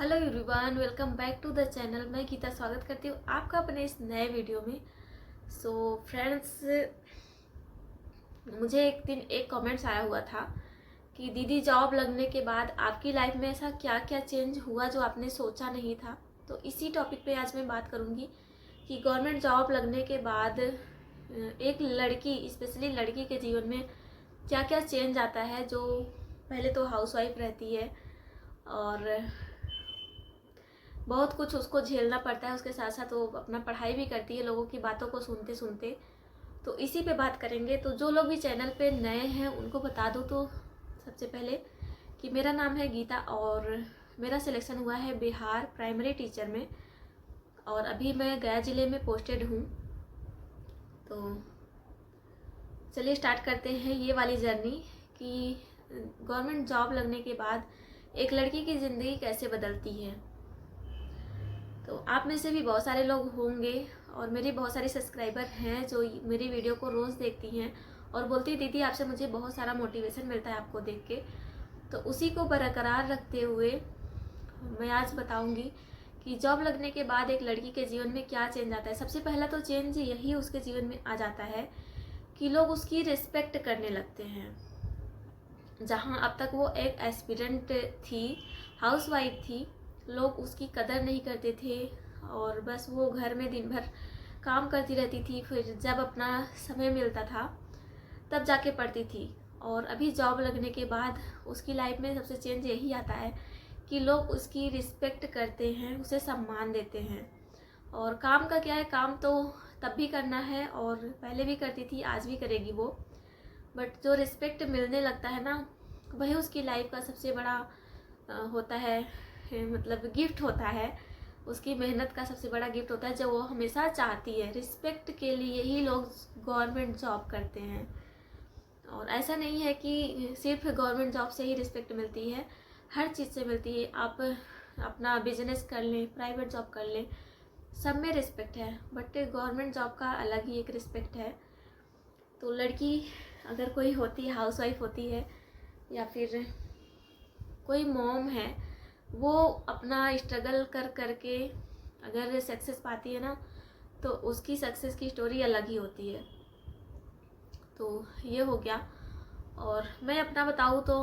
Hello everyone, welcome back to the channel. मैं गीता स्वागत करती हूँ आपका अपने इस नए वीडियो में। सो फ्रेंड्स, मुझे एक दिन एक कमेंट्स आया हुआ था कि दीदी जॉब लगने के बाद आपकी लाइफ में ऐसा क्या क्या चेंज हुआ जो आपने सोचा नहीं था। तो इसी टॉपिक पे आज मैं बात करूँगी कि गवर्नमेंट जॉब लगने के बाद एक लड़की, स्पेशली लड़की के जीवन में क्या क्या चेंज आता है। जो पहले तो हाउसवाइफ रहती है और बहुत कुछ उसको झेलना पड़ता है, उसके साथ साथ वो अपना पढ़ाई भी करती है लोगों की बातों को सुनते सुनते। तो इसी पे बात करेंगे। तो जो लोग भी चैनल पे नए हैं उनको बता दूँ तो सबसे पहले कि मेरा नाम है गीता और मेरा सिलेक्शन हुआ है बिहार प्राइमरी टीचर में और अभी मैं गया ज़िले में पोस्टेड हूँ। तो चलिए स्टार्ट करते हैं ये वाली जर्नी कि गवर्नमेंट जॉब लगने के बाद एक लड़की की ज़िंदगी कैसे बदलती है। तो आप में से भी बहुत सारे लोग होंगे और मेरी बहुत सारी सब्सक्राइबर हैं जो मेरी वीडियो को रोज़ देखती हैं और बोलती है दीदी आपसे मुझे बहुत सारा मोटिवेशन मिलता है आपको देख के। तो उसी को बरकरार रखते हुए मैं आज बताऊंगी कि जॉब लगने के बाद एक लड़की के जीवन में क्या चेंज आता है। सबसे पहला तो चेंज यही उसके जीवन में आ जाता है कि लोग उसकी रिस्पेक्ट करने लगते हैं। जहाँ अब तक वो एक एस्पिरेंट थी, हाउसवाइफ थी, लोग उसकी कदर नहीं करते थे और बस वो घर में दिन भर काम करती रहती थी। फिर जब अपना समय मिलता था तब जाके पढ़ती थी। और अभी जॉब लगने के बाद उसकी लाइफ में सबसे चेंज यही आता है कि लोग उसकी रिस्पेक्ट करते हैं, उसे सम्मान देते हैं। और काम का क्या है, काम तो तब भी करना है और पहले भी करती थी, आज भी करेगी वो। बट जो रिस्पेक्ट मिलने लगता है ना, वही उसकी लाइफ का सबसे बड़ा होता है, मतलब गिफ्ट होता है। उसकी मेहनत का सबसे बड़ा गिफ्ट होता है जो वो हमेशा चाहती है। रिस्पेक्ट के लिए ही लोग गवर्नमेंट जॉब करते हैं। और ऐसा नहीं है कि सिर्फ गवर्नमेंट जॉब से ही रिस्पेक्ट मिलती है, हर चीज़ से मिलती है। आप अपना बिजनेस कर लें, प्राइवेट जॉब कर लें, सब में रिस्पेक्ट है। बट गवर्नमेंट जॉब का अलग ही एक रिस्पेक्ट है। तो लड़की अगर कोई होती है, हाउसवाइफ होती है या फिर कोई मॉम है, वो अपना स्ट्रगल कर करके अगर सक्सेस पाती है ना, तो उसकी सक्सेस की स्टोरी अलग ही होती है। तो ये हो गया। और मैं अपना बताऊँ तो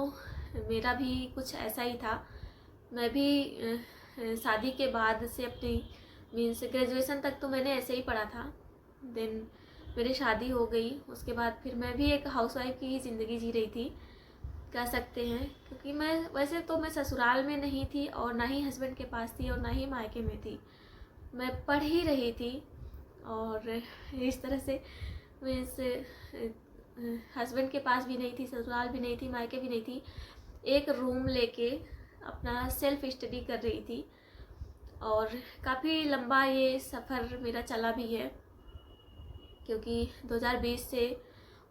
मेरा भी कुछ ऐसा ही था। मैं भी शादी के बाद से अपनी मीन्स ग्रेजुएशन तक तो मैंने ऐसे ही पढ़ा था। देन मेरी शादी हो गई, उसके बाद फिर मैं भी एक हाउसवाइफ की ही ज़िंदगी जी रही थी, कह सकते हैं। क्योंकि मैं वैसे तो मैं ससुराल में नहीं थी और ना ही हस्बैंड के पास थी और ना ही मायके में थी, मैं पढ़ ही रही थी। और इस तरह से मीन्स हस्बैंड के पास भी नहीं थी, ससुराल भी नहीं थी, मायके भी नहीं थी, एक रूम लेके अपना सेल्फ स्टडी कर रही थी। और काफ़ी लंबा ये सफ़र मेरा चला भी है क्योंकि 2020 से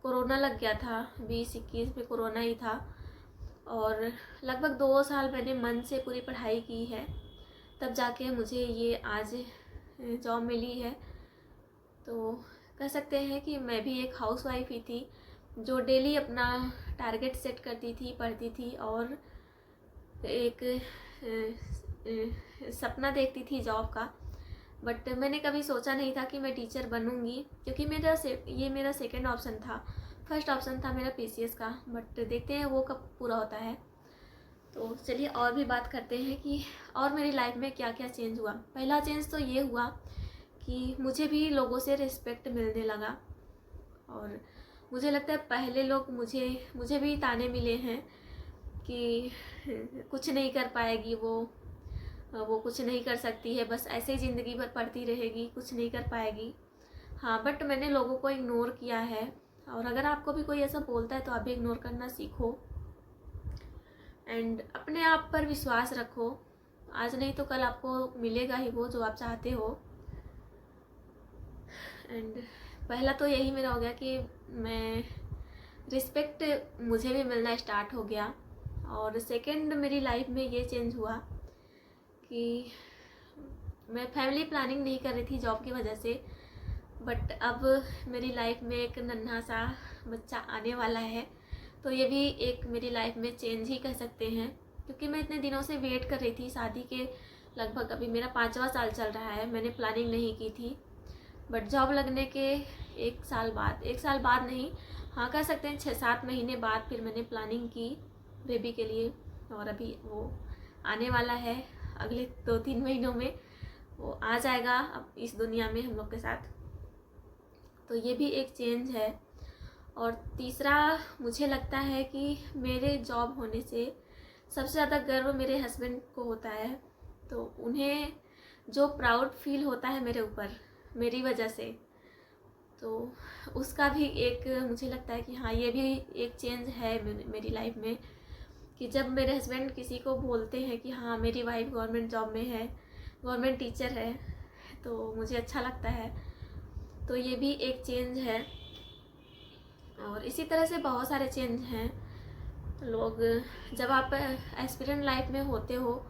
कोरोना लग गया था, 2021 में कोरोना ही था। और लगभग 2 साल मैंने मन से पूरी पढ़ाई की है, तब जाके मुझे ये आज जॉब मिली है। तो कह सकते हैं कि मैं भी एक हाउसवाइफ ही थी जो डेली अपना टारगेट सेट करती थी, पढ़ती थी और एक सपना देखती थी जॉब का। बट मैंने कभी सोचा नहीं था कि मैं टीचर बनूंगी, क्योंकि ये मेरा सेकंड ऑप्शन था। फर्स्ट ऑप्शन था मेरा पीसीएस का, बट देखते हैं वो कब पूरा होता है। तो चलिए और भी बात करते हैं कि और मेरी लाइफ में क्या क्या चेंज हुआ। पहला चेंज तो ये हुआ कि मुझे भी लोगों से रिस्पेक्ट मिलने लगा। और मुझे लगता है पहले लोग मुझे भी ताने मिले हैं कि कुछ नहीं कर पाएगी वो कुछ नहीं कर सकती है, बस ऐसे ही ज़िंदगी भर पढ़ती रहेगी, कुछ नहीं कर पाएगी। हाँ, बट मैंने लोगों को इग्नोर किया है। और अगर आपको भी कोई ऐसा बोलता है तो आप भी इग्नोर करना सीखो एंड अपने आप पर विश्वास रखो। आज नहीं तो कल आपको मिलेगा ही वो जो आप चाहते हो। एंड पहला तो यही मेरा हो गया कि मैं रिस्पेक्ट मुझे भी मिलना स्टार्ट हो गया। और सेकंड मेरी लाइफ में ये चेंज हुआ कि मैं फैमिली प्लानिंग नहीं कर रही थी जॉब की वजह से। बट अब मेरी लाइफ में एक नन्हा सा बच्चा आने वाला है, तो ये भी एक मेरी लाइफ में चेंज ही कह सकते हैं। क्योंकि मैं इतने दिनों से वेट कर रही थी शादी के। लगभग अभी मेरा 5वां साल चल रहा है, मैंने प्लानिंग नहीं की थी। बट जॉब लगने के 1 साल बाद नहीं, हाँ कह सकते हैं 6-7 महीने बाद फिर मैंने प्लानिंग की बेबी के लिए। और अभी वो आने वाला है, अगले 2-3 महीनों में वो आ जाएगा अब इस दुनिया में हम लोग के साथ। तो ये भी एक चेंज है। और तीसरा, मुझे लगता है कि मेरे जॉब होने से सबसे ज़्यादा गर्व मेरे हस्बैंड को होता है। तो उन्हें जो प्राउड फील होता है मेरे ऊपर मेरी वजह से, तो उसका भी एक मुझे लगता है कि हाँ ये भी एक चेंज है मेरी लाइफ में, कि जब मेरे हस्बैंड किसी को बोलते हैं कि हाँ मेरी वाइफ गवर्नमेंट जॉब में है, गवर्नमेंट टीचर है, तो मुझे अच्छा लगता है। तो ये भी एक चेंज है। और इसी तरह से बहुत सारे चेंज हैं। लोग, जब आप एस्पिरेंट लाइफ में होते हो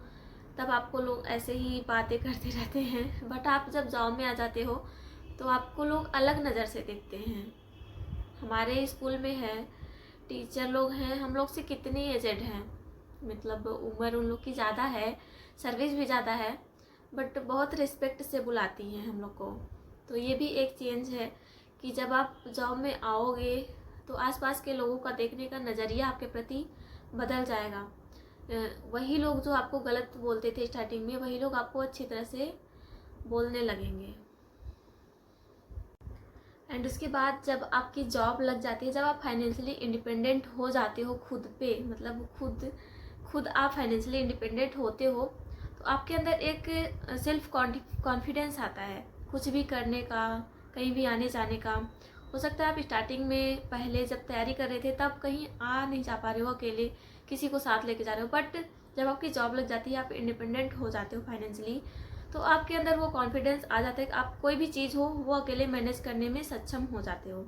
तब आपको लोग ऐसे ही बातें करते रहते हैं, बट आप जब जॉब में आ जाते हो तो आपको लोग अलग नज़र से देखते हैं। हमारे स्कूल में है, टीचर लोग हैं, हम लोग से कितनी एजेड हैं, मतलब उम्र उन लोग की ज़्यादा है, सर्विस भी ज़्यादा है, बट बहुत रिस्पेक्ट से बुलाती हैं हम लोग को। तो ये भी एक चेंज है कि जब आप जॉब में आओगे तो आसपास के लोगों का देखने का नज़रिया आपके प्रति बदल जाएगा। वही लोग जो आपको गलत बोलते थे स्टार्टिंग में, वही लोग आपको अच्छी तरह से बोलने लगेंगे। एंड उसके बाद जब आपकी जॉब लग जाती है, जब आप फाइनेंशियली इंडिपेंडेंट हो जाते हो खुद पे, मतलब खुद आप फाइनेंशियली इंडिपेंडेंट होते हो, तो आपके अंदर एक सेल्फ कॉन्फिडेंस आता है कुछ भी करने का, कहीं भी आने जाने का। हो सकता है आप स्टार्टिंग में पहले जब तैयारी कर रहे थे तब कहीं आ नहीं जा पा रहे हो, अकेले किसी को साथ लेके जा रहे हो, बट जब आपकी जॉब लग जाती है, आप इंडिपेंडेंट हो जाते हो फाइनेंशियली, तो आपके अंदर वो कॉन्फिडेंस आ जाता है कि आप कोई भी चीज़ हो वो अकेले मैनेज करने में सक्षम हो जाते हो।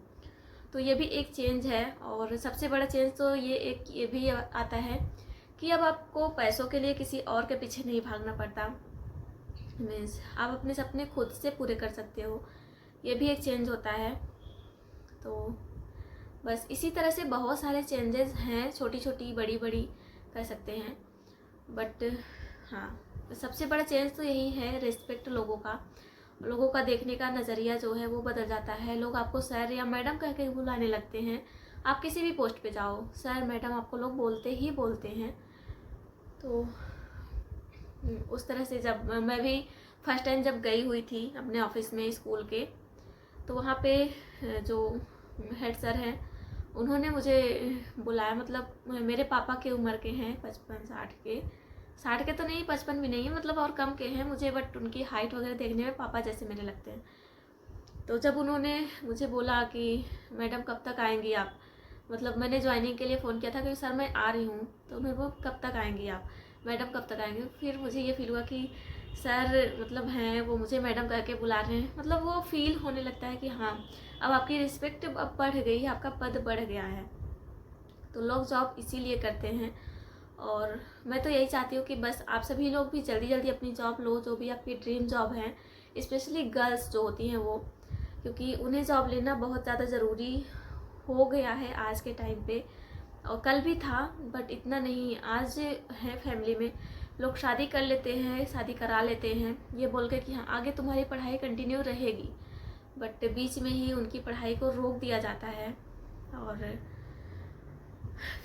तो ये भी एक चेंज है। और सबसे बड़ा चेंज तो ये भी आता है कि अब आपको पैसों के लिए किसी और के पीछे नहीं भागना पड़ता। मीन्स आप अपने सपने खुद से पूरे कर सकते हो, ये भी एक चेंज होता है। तो बस इसी तरह से बहुत सारे चेंजेस हैं, छोटी छोटी बड़ी बड़ी कर सकते हैं। बट हाँ, सबसे बड़ा चेंज तो यही है, रिस्पेक्ट लोगों का देखने का नज़रिया जो है वो बदल जाता है। लोग आपको सर या मैडम कह के बुलाने लगते हैं। आप किसी भी पोस्ट पे जाओ, सर मैडम आपको लोग बोलते ही बोलते हैं। तो उस तरह से जब मैं भी फर्स्ट टाइम जब गई हुई थी अपने ऑफिस में स्कूल के, तो वहाँ पे जो हेड सर हैं उन्होंने मुझे बुलाया। मतलब मेरे पापा के उम्र के हैं, 55-60 के, 60 के तो नहीं, 55 भी नहीं है, मतलब और कम के हैं मुझे, बट उनकी हाइट वगैरह देखने में पापा जैसे मेरे लगते हैं। तो जब उन्होंने मुझे बोला कि मैडम कब तक आएंगी आप, मतलब मैंने ज्वाइनिंग के लिए फ़ोन किया था कि सर मैं आ रही हूँ, तो उन्होंने बोला कब तक आएंगी आप, मैडम कब तक आएंगे। फिर मुझे ये फील हुआ कि सर मतलब हैं वो मुझे मैडम कह के बुला रहे हैं, मतलब वो फील होने लगता है कि हाँ अब आपकी रिस्पेक्ट अब बढ़ गई है, आपका पद बढ़ गया है। तो लोग जॉब इसीलिए करते हैं। और मैं तो यही चाहती हूँ कि बस आप सभी लोग भी जल्दी जल्दी अपनी जॉब लो, जो भी आपकी ड्रीम जॉब है, स्पेशली गर्ल्स जो होती हैं वो, क्योंकि उन्हें जॉब लेना बहुत ज़्यादा ज़रूरी हो गया है आज के टाइम पे। और कल भी था बट इतना नहीं। आज है फैमिली में लोग शादी कर लेते हैं, शादी करा लेते हैं ये बोल के कि हाँ आगे तुम्हारी पढ़ाई कंटिन्यू रहेगी, बट बीच में ही उनकी पढ़ाई को रोक दिया जाता है। और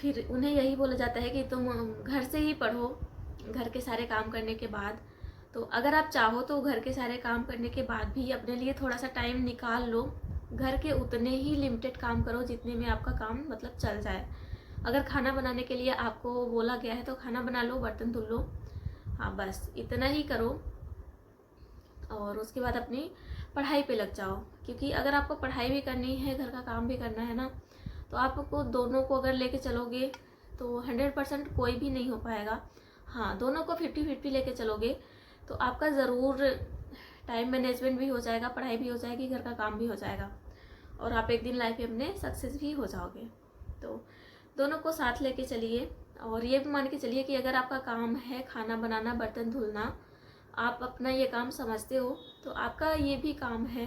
फिर उन्हें यही बोला जाता है कि तुम घर से ही पढ़ो, घर के सारे काम करने के बाद। तो अगर आप चाहो तो घर के सारे काम करने के बाद भी अपने लिए थोड़ा सा टाइम निकाल लो, घर के उतने ही लिमिटेड काम करो जितने में आपका काम मतलब चल जाए। अगर खाना बनाने के लिए आपको बोला गया है तो खाना बना लो, बर्तन धुल लो, हाँ बस इतना ही करो। और उसके बाद अपनी पढ़ाई पे लग जाओ, क्योंकि अगर आपको पढ़ाई भी करनी है, घर का काम भी करना है ना, तो आपको दोनों को अगर लेके चलोगे तो 100% कोई भी नहीं हो पाएगा। हाँ, दोनों को 50-50 लेके चलोगे तो आपका ज़रूर टाइम मैनेजमेंट भी हो जाएगा, पढ़ाई भी हो जाएगी, घर का काम भी हो जाएगा, और आप एक दिन लाइफ में अपने सक्सेस भी हो जाओगे। तो दोनों को साथ लेके चलिए। और ये भी मान के चलिए कि अगर आपका काम है खाना बनाना, बर्तन धुलना, आप अपना ये काम समझते हो, तो आपका ये भी काम है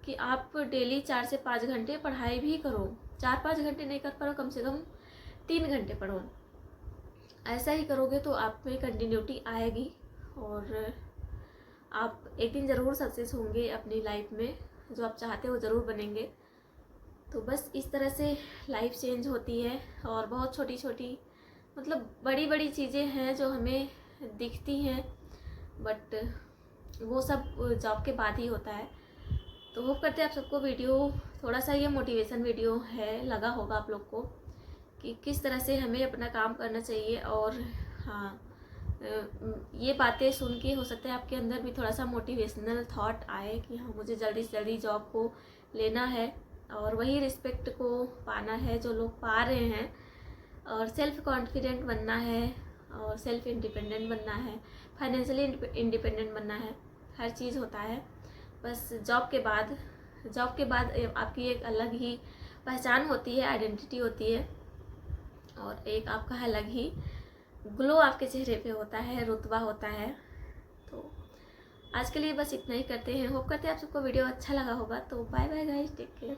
कि आप डेली 4 से 5 घंटे पढ़ाई भी करो। 4-5 घंटे नहीं कर पाओ, कम से कम 3 घंटे पढ़ो। ऐसा ही करोगे तो आप में कंटिन्यूटी आएगी और आप एक दिन ज़रूर सक्सेस होंगे अपनी लाइफ में, जो आप चाहते हो ज़रूर बनेंगे। तो बस इस तरह से लाइफ चेंज होती है। और बहुत छोटी छोटी मतलब बड़ी बड़ी चीज़ें हैं जो हमें दिखती हैं, बट वो सब जॉब के बाद ही होता है। तो होप करते हैं आप सबको वीडियो थोड़ा सा ये मोटिवेशन वीडियो है लगा होगा आप लोग को कि किस तरह से हमें अपना काम करना चाहिए। और हाँ, ये बातें सुन के हो सकता है आपके अंदर भी थोड़ा सा मोटिवेशनल थॉट आए कि हाँ, मुझे जल्दी से जल्दी जॉब को लेना है और वही रिस्पेक्ट को पाना है जो लोग पा रहे हैं, और सेल्फ कॉन्फिडेंट बनना है और सेल्फ इंडिपेंडेंट बनना है, फाइनेंशियली इंडिपेंडेंट बनना है। हर चीज़ होता है, बस जॉब के बाद आपकी एक अलग ही पहचान होती है, आइडेंटिटी होती है, और एक आपका अलग ही ग्लो आपके चेहरे पे होता है, रुतबा होता है। तो आज के लिए बस इतना ही करते हैं। होप करते हैं आप सबको वीडियो अच्छा लगा होगा। तो bye bye guys, take care.